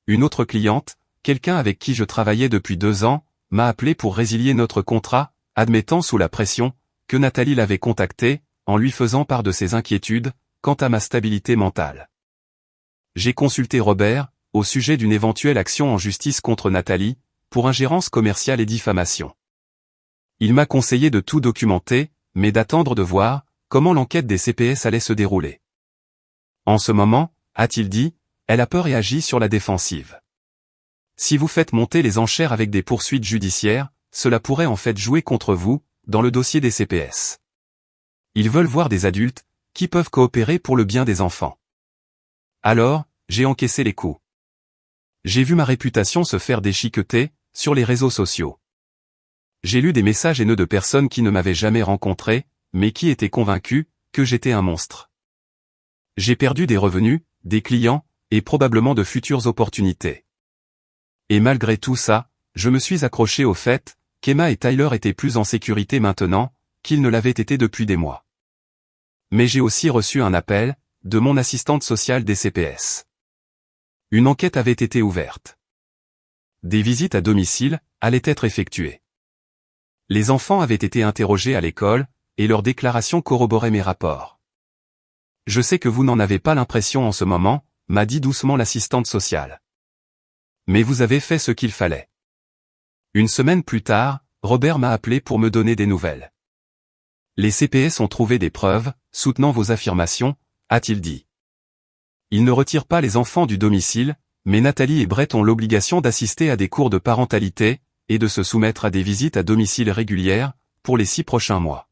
Une autre cliente, quelqu'un avec qui je travaillais depuis 2 ans, m'a appelé pour résilier notre contrat, admettant sous la pression, que Nathalie l'avait contacté, en lui faisant part de ses inquiétudes, quant à ma stabilité mentale. J'ai consulté Robert, au sujet d'une éventuelle action en justice contre Nathalie, pour ingérence commerciale et diffamation. Il m'a conseillé de tout documenter, mais d'attendre de voir comment l'enquête des CPS allait se dérouler. En ce moment, a-t-il dit, elle a peur et agit sur la défensive. Si vous faites monter les enchères avec des poursuites judiciaires, cela pourrait en fait jouer contre vous, dans le dossier des CPS. Ils veulent voir des adultes, qui peuvent coopérer pour le bien des enfants. Alors, j'ai encaissé les coups. J'ai vu ma réputation se faire déchiqueter, sur les réseaux sociaux. J'ai lu des messages haineux de personnes qui ne m'avaient jamais rencontré, mais qui étaient convaincues, que j'étais un monstre. J'ai perdu des revenus, des clients, et probablement de futures opportunités. Et malgré tout ça, je me suis accroché au fait, qu'Emma et Tyler étaient plus en sécurité maintenant, qu'ils ne l'avaient été depuis des mois. Mais j'ai aussi reçu un appel, de mon assistante sociale des CPS. Une enquête avait été ouverte. Des visites à domicile, allaient être effectuées. Les enfants avaient été interrogés à l'école, et leurs déclarations corroboraient mes rapports. Je sais que vous n'en avez pas l'impression en ce moment, m'a dit doucement l'assistante sociale. Mais vous avez fait ce qu'il fallait. Une semaine plus tard, Robert m'a appelé pour me donner des nouvelles. Les CPS ont trouvé des preuves, soutenant vos affirmations, a-t-il dit. Ils ne retirent pas les enfants du domicile, mais Nathalie et Brett ont l'obligation d'assister à des cours de parentalité, et de se soumettre à des visites à domicile régulières, pour les 6 prochains mois.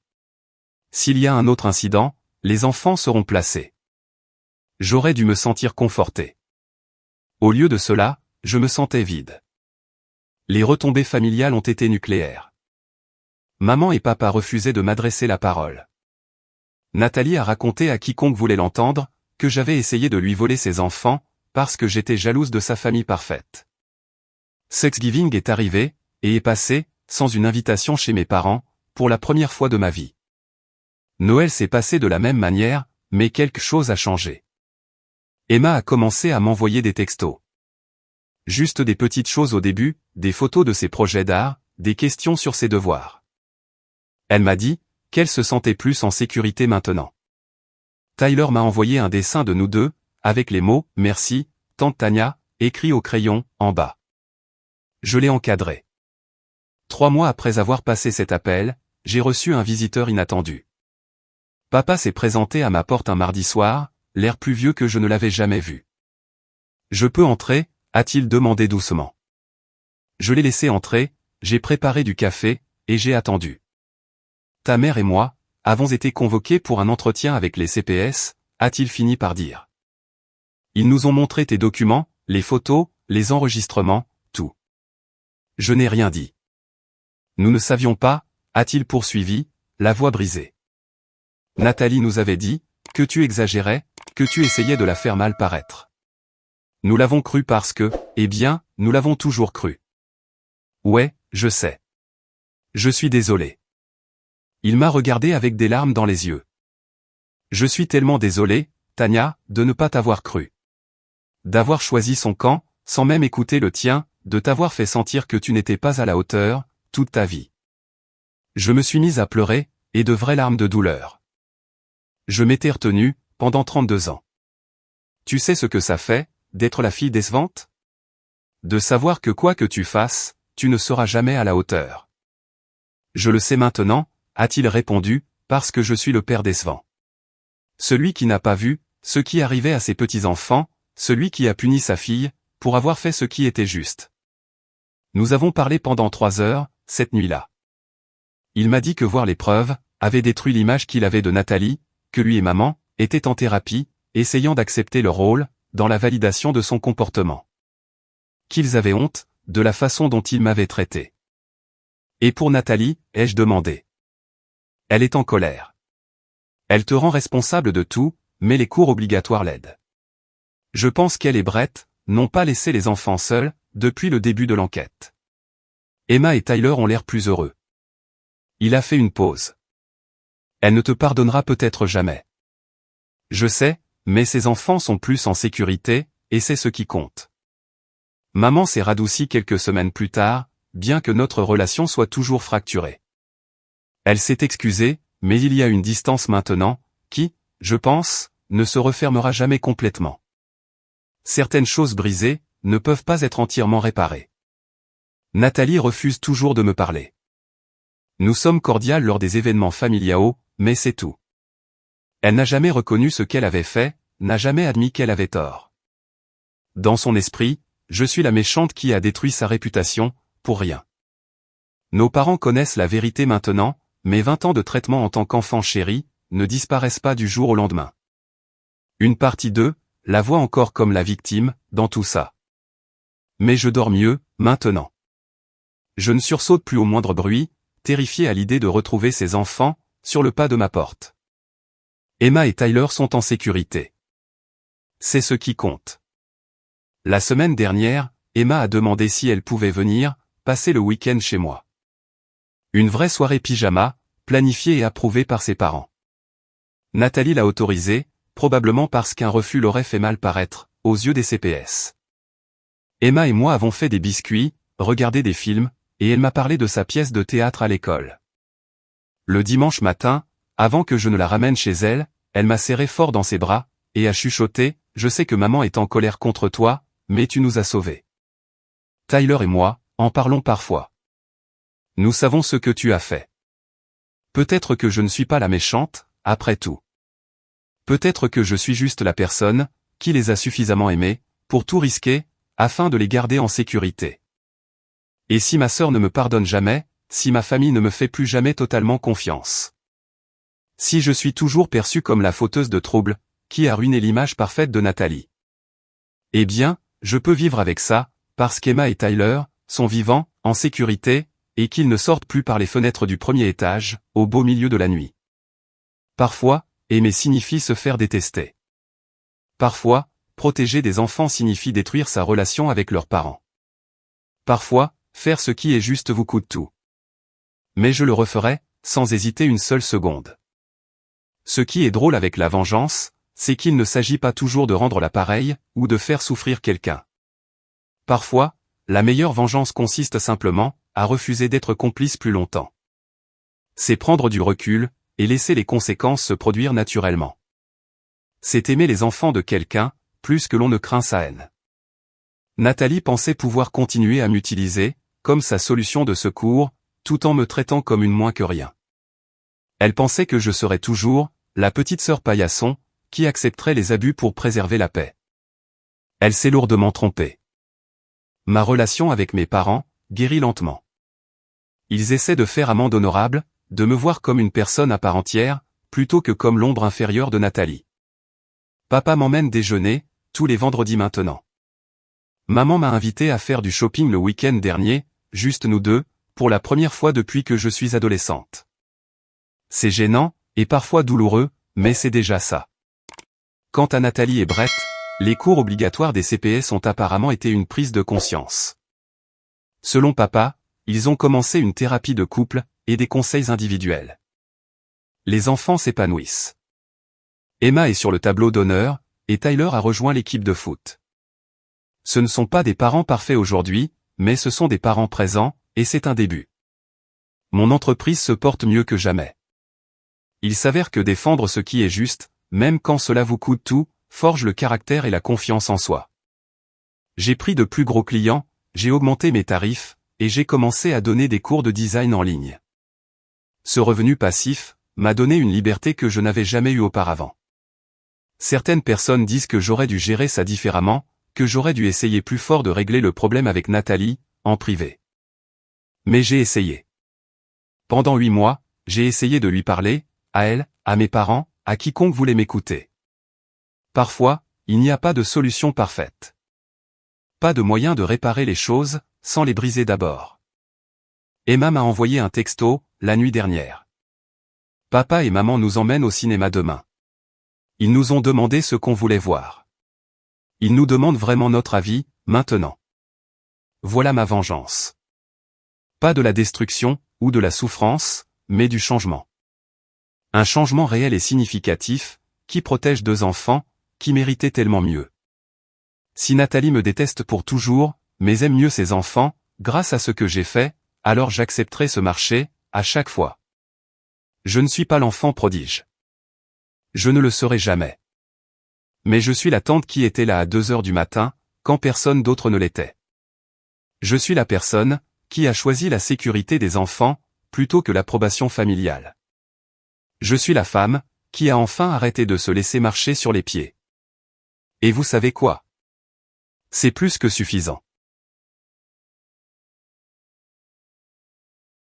S'il y a un autre incident, les enfants seront placés. J'aurais dû me sentir conforté. Au lieu de cela, je me sentais vide. Les retombées familiales ont été nucléaires. Maman et papa refusaient de m'adresser la parole. Nathalie a raconté à quiconque voulait l'entendre, que j'avais essayé de lui voler ses enfants, parce que j'étais jalouse de sa famille parfaite. Thanksgiving est arrivé, et est passé, sans une invitation chez mes parents, pour la première fois de ma vie. Noël s'est passé de la même manière, mais quelque chose a changé. Emma a commencé à m'envoyer des textos. Juste des petites choses au début, des photos de ses projets d'art, des questions sur ses devoirs. Elle m'a dit qu'elle se sentait plus en sécurité maintenant. Tyler m'a envoyé un dessin de nous deux, avec les mots « Merci, tante Tania », écrits au crayon, en bas. Je l'ai encadré. 3 mois après avoir passé cet appel, j'ai reçu un visiteur inattendu. Papa s'est présenté à ma porte un mardi soir, l'air plus vieux que je ne l'avais jamais vu. « Je peux entrer ?» a-t-il demandé doucement. Je l'ai laissé entrer, j'ai préparé du café, et j'ai attendu. Ta mère et moi avons été convoqués pour un entretien avec les CPS, a-t-il fini par dire. Ils nous ont montré tes documents, les photos, les enregistrements, tout. Je n'ai rien dit. Nous ne savions pas a-t-il poursuivi, la voix brisée. Nathalie nous avait dit, que tu exagérais, que tu essayais de la faire mal paraître. Nous l'avons cru parce que, eh bien, nous l'avons toujours cru. Ouais, je sais. Je suis désolé. Il m'a regardé avec des larmes dans les yeux. Je suis tellement désolé, Tania, de ne pas t'avoir cru. D'avoir choisi son camp, sans même écouter le tien, de t'avoir fait sentir que tu n'étais pas à la hauteur, toute ta vie. Je me suis mise à pleurer, et de vraies larmes de douleur. Je m'étais retenu, pendant 32 ans. Tu sais ce que ça fait, d'être la fille décevante? De savoir que quoi que tu fasses, tu ne seras jamais à la hauteur. Je le sais maintenant, a-t-il répondu, parce que je suis le père décevant. Celui qui n'a pas vu, ce qui arrivait à ses petits-enfants, celui qui a puni sa fille, pour avoir fait ce qui était juste. Nous avons parlé pendant 3 heures, cette nuit-là. Il m'a dit que voir les preuves, avait détruit l'image qu'il avait de Nathalie, que lui et maman, étaient en thérapie, essayant d'accepter leur rôle, dans la validation de son comportement. Qu'ils avaient honte, de la façon dont il m'avait traité. Et pour Nathalie, ai-je demandé. Elle est en colère. Elle te rend responsable de tout, mais les cours obligatoires l'aident. Je pense qu'elle et Brett n'ont pas laissé les enfants seuls, depuis le début de l'enquête. Emma et Tyler ont l'air plus heureux. Il a fait une pause. Elle ne te pardonnera peut-être jamais. Je sais, mais ses enfants sont plus en sécurité, et c'est ce qui compte. Maman s'est radoucie quelques semaines plus tard, bien que notre relation soit toujours fracturée. Elle s'est excusée, mais il y a une distance maintenant, qui, je pense, ne se refermera jamais complètement. Certaines choses brisées, ne peuvent pas être entièrement réparées. Nathalie refuse toujours de me parler. Nous sommes cordiales lors des événements familiaux, mais c'est tout. Elle n'a jamais reconnu ce qu'elle avait fait, n'a jamais admis qu'elle avait tort. Dans son esprit, je suis la méchante qui a détruit sa réputation, pour rien. Nos parents connaissent la vérité maintenant, mais 20 ans de traitement en tant qu'enfant chéri, ne disparaissent pas du jour au lendemain. Une partie d'eux, la voit encore comme la victime, dans tout ça. Mais je dors mieux, maintenant. Je ne sursaute plus au moindre bruit, terrifié à l'idée de retrouver ses enfants, sur le pas de ma porte. Emma et Tyler sont en sécurité. C'est ce qui compte. La semaine dernière, Emma a demandé si elle pouvait venir, passer le week-end chez moi. Une vraie soirée pyjama, planifiée et approuvée par ses parents. Nathalie l'a autorisée, probablement parce qu'un refus l'aurait fait mal paraître, aux yeux des CPS. Emma et moi avons fait des biscuits, regardé des films, et elle m'a parlé de sa pièce de théâtre à l'école. Le dimanche matin, avant que je ne la ramène chez elle, elle m'a serré fort dans ses bras, et a chuchoté, « Je sais que maman est en colère contre toi, mais tu nous as sauvés. » Tyler et moi, en parlons parfois. Nous savons ce que tu as fait. Peut-être que je ne suis pas la méchante, après tout. Peut-être que je suis juste la personne, qui les a suffisamment aimés, pour tout risquer, afin de les garder en sécurité. Et si ma sœur ne me pardonne jamais, si ma famille ne me fait plus jamais totalement confiance. Si je suis toujours perçue comme la fauteuse de troubles, qui a ruiné l'image parfaite de Nathalie. Eh bien, je peux vivre avec ça, parce qu'Emma et Tyler sont vivants, en sécurité, et qu'ils ne sortent plus par les fenêtres du premier étage, au beau milieu de la nuit. Parfois, aimer signifie se faire détester. Parfois, protéger des enfants signifie détruire sa relation avec leurs parents. Parfois, faire ce qui est juste vous coûte tout. Mais je le referai, sans hésiter une seule seconde. Ce qui est drôle avec la vengeance, c'est qu'il ne s'agit pas toujours de rendre l'appareil, ou de faire souffrir quelqu'un. Parfois, la meilleure vengeance consiste simplement, à refuser d'être complice plus longtemps. C'est prendre du recul, et laisser les conséquences se produire naturellement. C'est aimer les enfants de quelqu'un, plus que l'on ne craint sa haine. Nathalie pensait pouvoir continuer à m'utiliser, comme sa solution de secours, tout en me traitant comme une moins que rien. Elle pensait que je serais toujours, la petite sœur paillasson, qui accepterait les abus pour préserver la paix. Elle s'est lourdement trompée. Ma relation avec mes parents, guérit lentement. Ils essaient de faire amende honorable, de me voir comme une personne à part entière, plutôt que comme l'ombre inférieure de Nathalie. Papa m'emmène déjeuner, tous les vendredis maintenant. Maman m'a invité à faire du shopping le week-end dernier, juste nous deux, pour la première fois depuis que je suis adolescente. C'est gênant, et parfois douloureux, mais c'est déjà ça. Quant à Nathalie et Brett, les cours obligatoires des CPS ont apparemment été une prise de conscience. Selon papa, ils ont commencé une thérapie de couple, et des conseils individuels. Les enfants s'épanouissent. Emma est sur le tableau d'honneur, et Tyler a rejoint l'équipe de foot. Ce ne sont pas des parents parfaits aujourd'hui, mais ce sont des parents présents, et c'est un début. Mon entreprise se porte mieux que jamais. Il s'avère que défendre ce qui est juste, même quand cela vous coûte tout, forge le caractère et la confiance en soi. J'ai pris de plus gros clients, j'ai augmenté mes tarifs, et j'ai commencé à donner des cours de design en ligne. Ce revenu passif m'a donné une liberté que je n'avais jamais eue auparavant. Certaines personnes disent que j'aurais dû gérer ça différemment, que j'aurais dû essayer plus fort de régler le problème avec Nathalie, en privé. Mais j'ai essayé. Pendant 8 mois, j'ai essayé de lui parler, à elle, à mes parents, à quiconque voulait m'écouter. Parfois, il n'y a pas de solution parfaite. Pas de moyen de réparer les choses, sans les briser d'abord. Emma m'a envoyé un texto, la nuit dernière. Papa et maman nous emmènent au cinéma demain. Ils nous ont demandé ce qu'on voulait voir. Ils nous demandent vraiment notre avis, maintenant. Voilà ma vengeance. Pas de la destruction, ou de la souffrance, mais du changement. Un changement réel et significatif, qui protège 2 enfants, qui méritaient tellement mieux. Si Nathalie me déteste pour toujours, mais aime mieux ses enfants, grâce à ce que j'ai fait, alors j'accepterai ce marché, à chaque fois. Je ne suis pas l'enfant prodige. Je ne le serai jamais. Mais je suis la tante qui était là à 2 heures du matin, quand personne d'autre ne l'était. Je suis la personne, qui a choisi la sécurité des enfants, plutôt que l'approbation familiale. Je suis la femme, qui a enfin arrêté de se laisser marcher sur les pieds. Et vous savez quoi? C'est plus que suffisant.